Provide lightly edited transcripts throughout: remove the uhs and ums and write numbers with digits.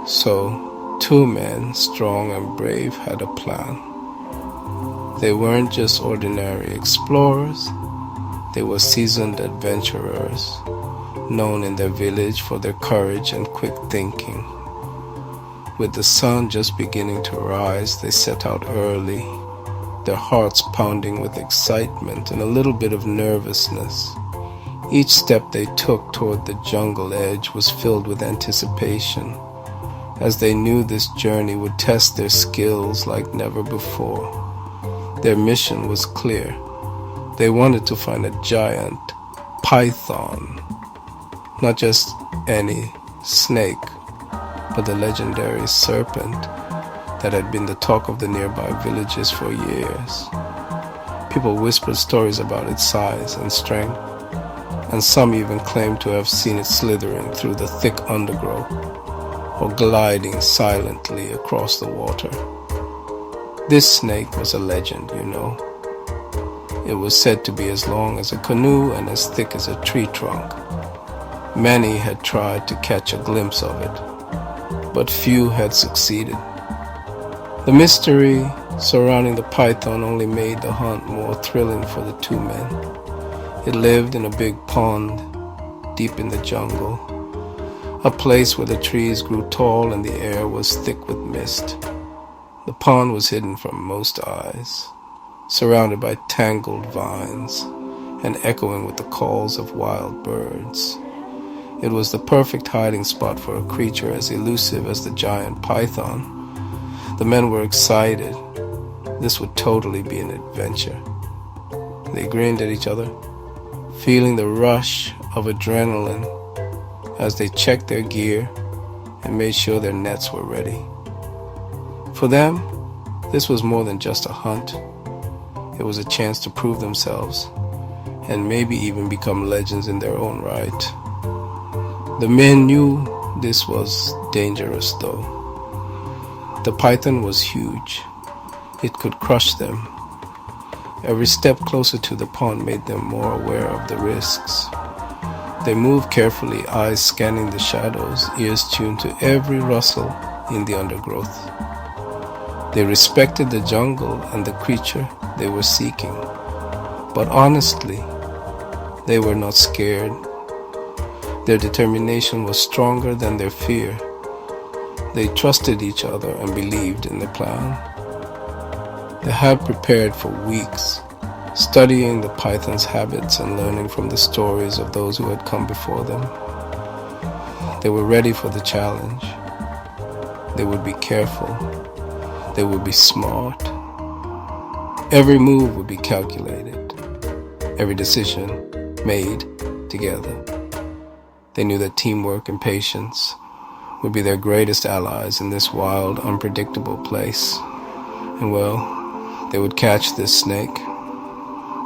So, two men, strong and brave, had a plan. They weren't just ordinary explorers, they were seasoned adventurers, known in their village for their courage and quick thinking. With the sun just beginning to rise, they set out early, their hearts pounding with excitement and a little bit of nervousness. Each step they took toward the jungle edge was filled with anticipation, as they knew this journey would test their skills like never before. Their mission was clear. They wanted to find a giant python, not just any snake, but the legendary serpent that had been the talk of the nearby villages for years. People whispered stories about its size and strength, and some even claimed to have seen it slithering through the thick undergrowth or gliding silently across the water. This snake was a legend, you know. It was said to be as long as a canoe and as thick as a tree trunk. Many had tried to catch a glimpse of it, but few had succeeded. The mystery surrounding the python only made the hunt more thrilling for the two men. It lived in a big pond deep in the jungle, a place where the trees grew tall and the air was thick with mist. The pond was hidden from most eyes, surrounded by tangled vines and echoing with the calls of wild birds. It was the perfect hiding spot for a creature as elusive as the giant python. The men were excited. This would totally be an adventure. They grinned at each other, feeling the rush of adrenaline as they checked their gear and made sure their nets were ready. For them, this was more than just a hunt. It was a chance to prove themselves and maybe even become legends in their own right. The men knew this was dangerous, though. The python was huge. It could crush them. Every step closer to the pond made them more aware of the risks. They moved carefully, eyes scanning the shadows, ears tuned to every rustle in the undergrowth. They respected the jungle and the creature they were seeking. But honestly, they were not scared. Their determination was stronger than their fear. They trusted each other and believed in the plan. They had prepared for weeks, studying the python's habits and learning from the stories of those who had come before them. They were ready for the challenge. They would be careful. They would be smart. Every move would be calculated. Every decision made together. They knew that teamwork and patience would be their greatest allies in this wild, unpredictable place. And well, they would catch this snake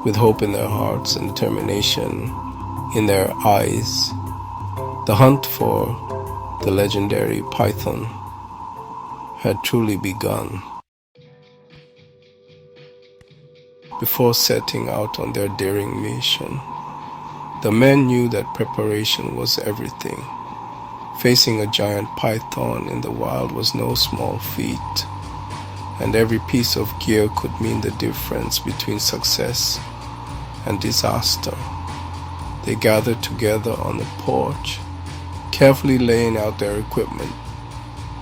with hope in their hearts and determination in their eyes. The hunt for the legendary python had truly begun. Before setting out on their daring mission, the men knew that preparation was everything. Facing a giant python in the wild was no small feat, and every piece of gear could mean the difference between success and disaster. They gathered together on the porch, carefully laying out their equipment,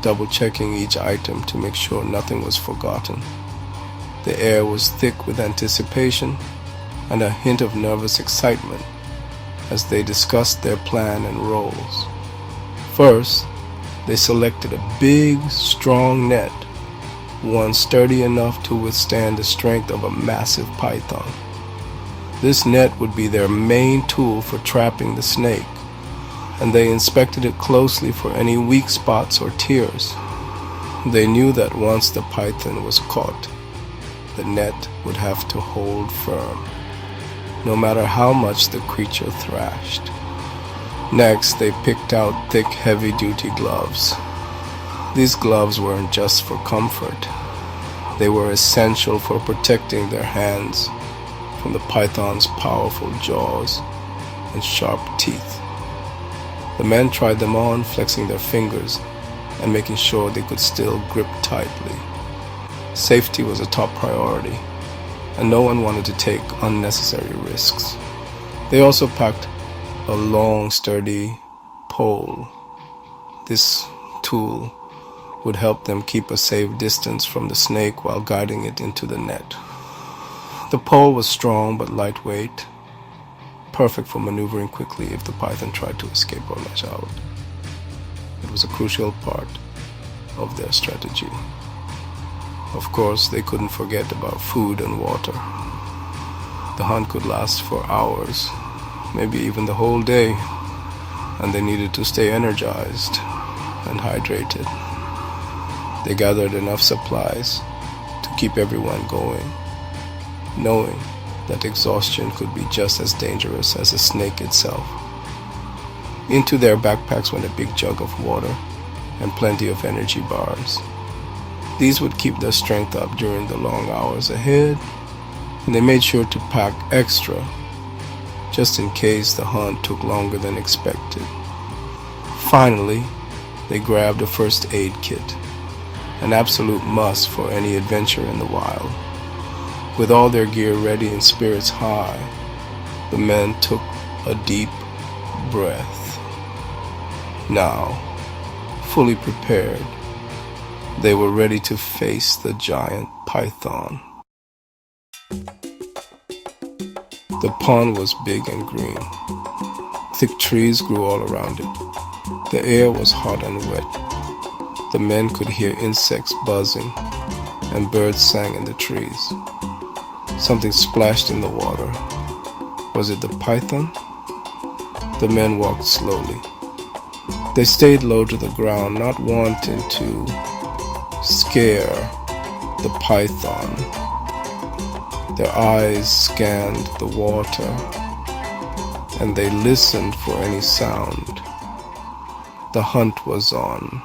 double-checking each item to make sure nothing was forgotten. The air was thick with anticipation and a hint of nervous excitement as they discussed their plan and roles. First, they selected a big, strong net, one sturdy enough to withstand the strength of a massive python. This net would be their main tool for trapping the snake, and they inspected it closely for any weak spots or tears. They knew that once the python was caught, the net would have to hold firm, no matter how much the creature thrashed. Next, they picked out thick, heavy-duty gloves. These gloves weren't just for comfort. They were essential for protecting their hands from the python's powerful jaws and sharp teeth. The men tried them on, flexing their fingers and making sure they could still grip tightly. Safety was a top priority, and no one wanted to take unnecessary risks. They also packed a long, sturdy pole. This tool would help them keep a safe distance from the snake while guiding it into the net. The pole was strong but lightweight, perfect for maneuvering quickly if the python tried to escape or lash out. It was a crucial part of their strategy. Of course, they couldn't forget about food and water. The hunt could last for hours, maybe even the whole day, and they needed to stay energized and hydrated. They gathered enough supplies to keep everyone going, knowing that exhaustion could be just as dangerous as a snake itself. Into their backpacks went a big jug of water and plenty of energy bars. These would keep their strength up during the long hours ahead, and they made sure to pack extra just in case the hunt took longer than expected. Finally, they grabbed a first aid kit, an absolute must for any adventure in the wild. With all their gear ready and spirits high, the men took a deep breath. Now, fully prepared, they were ready to face the giant python. The pond was big and green. Thick trees grew all around it. The air was hot and wet. The men could hear insects buzzing, and birds sang in the trees. Something splashed in the water. Was it the python? The men walked slowly. They stayed low to the ground, not wanting to scare the python. Their eyes scanned the water, and they listened for any sound. The hunt was on.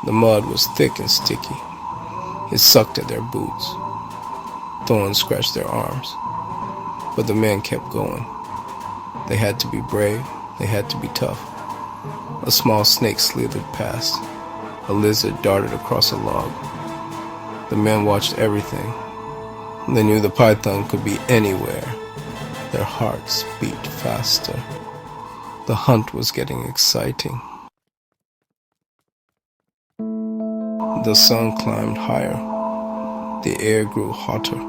The mud was thick and sticky. It sucked at their boots. Thorns scratched their arms. But the men kept going. They had to be brave. They had to be tough. A small snake slithered past. A lizard darted across a log. The men watched everything. They knew the python could be anywhere. Their hearts beat faster. The hunt was getting exciting. The sun climbed higher. The air grew hotter.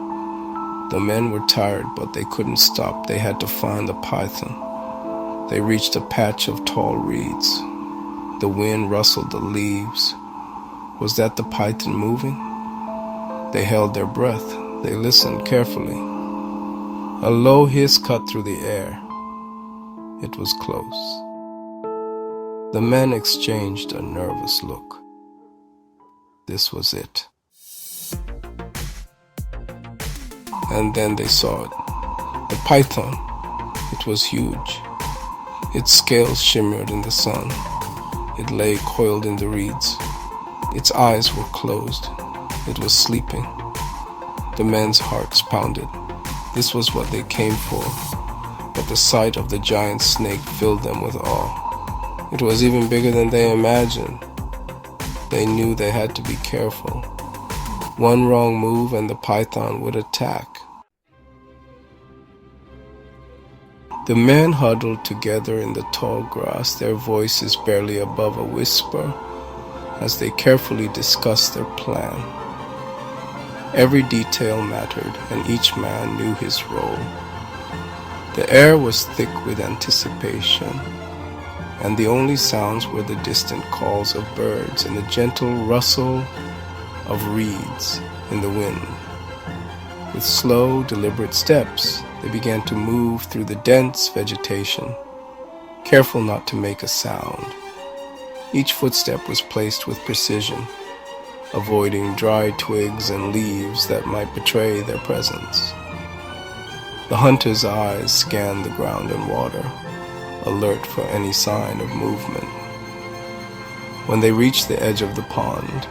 The men were tired, but they couldn't stop. They had to find the python. They reached a patch of tall reeds. The wind rustled the leaves. Was that the python moving? They held their breath. They listened carefully. A low hiss cut through the air. It was close. The men exchanged a nervous look. This was it. And then they saw it. The python. It was huge. Its scales shimmered in the sun. It lay coiled in the reeds. Its eyes were closed. It was sleeping. The men's hearts pounded. This was what they came for. But the sight of the giant snake filled them with awe. It was even bigger than they imagined. They knew they had to be careful. One wrong move and the python would attack. The men huddled together in the tall grass, their voices barely above a whisper, as they carefully discussed their plan. Every detail mattered, and each man knew his role. The air was thick with anticipation, and the only sounds were the distant calls of birds and the gentle rustle of reeds in the wind. With slow, deliberate steps, they began to move through the dense vegetation, careful not to make a sound. Each footstep was placed with precision, avoiding dry twigs and leaves that might betray their presence. The hunter's eyes scanned the ground and water, alert for any sign of movement. When they reached the edge of the pond,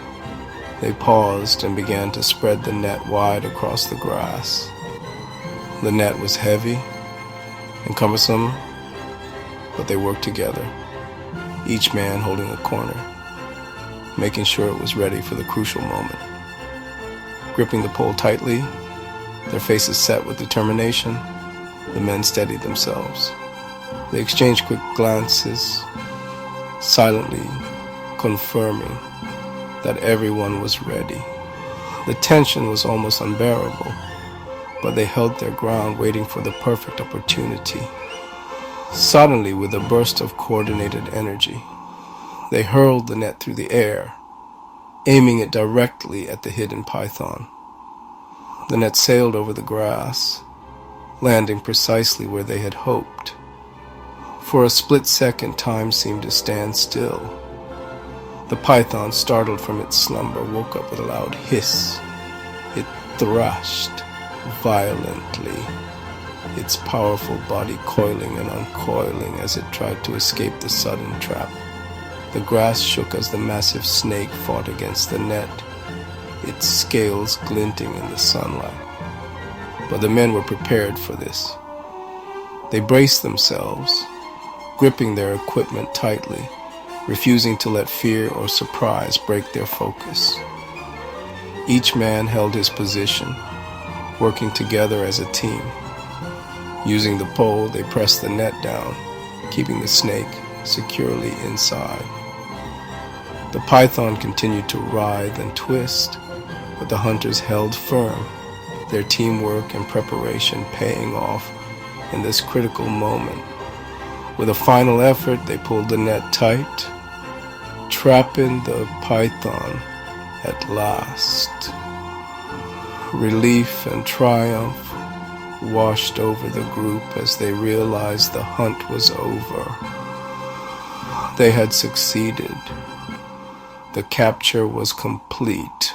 they paused and began to spread the net wide across the grass. The net was heavy and cumbersome, but they worked together. each man holding a corner, making sure it was ready for the crucial moment. Gripping the pole tightly, their faces set with determination, the men steadied themselves. They exchanged quick glances, silently confirming that everyone was ready. The tension was almost unbearable, but they held their ground, waiting for the perfect opportunity. Suddenly, with a burst of coordinated energy, they hurled the net through the air, aiming it directly at the hidden python. The net sailed over the grass, landing precisely where they had hoped. For a split second, time seemed to stand still. The python, startled from its slumber, woke up with a loud hiss. It thrashed violently, its powerful body coiling and uncoiling as it tried to escape the sudden trap. The grass shook as the massive snake fought against the net, its scales glinting in the sunlight. But the men were prepared for this. They braced themselves, gripping their equipment tightly, refusing to let fear or surprise break their focus. Each man held his position, working together as a team. Using the pole, they pressed the net down, keeping the snake securely inside. The python continued to writhe and twist, but the hunters held firm, their teamwork and preparation paying off in this critical moment. With a final effort, they pulled the net tight, trapping the python at last. Relief and triumph washed over the group as they realized the hunt was over. They had succeeded. The capture was complete.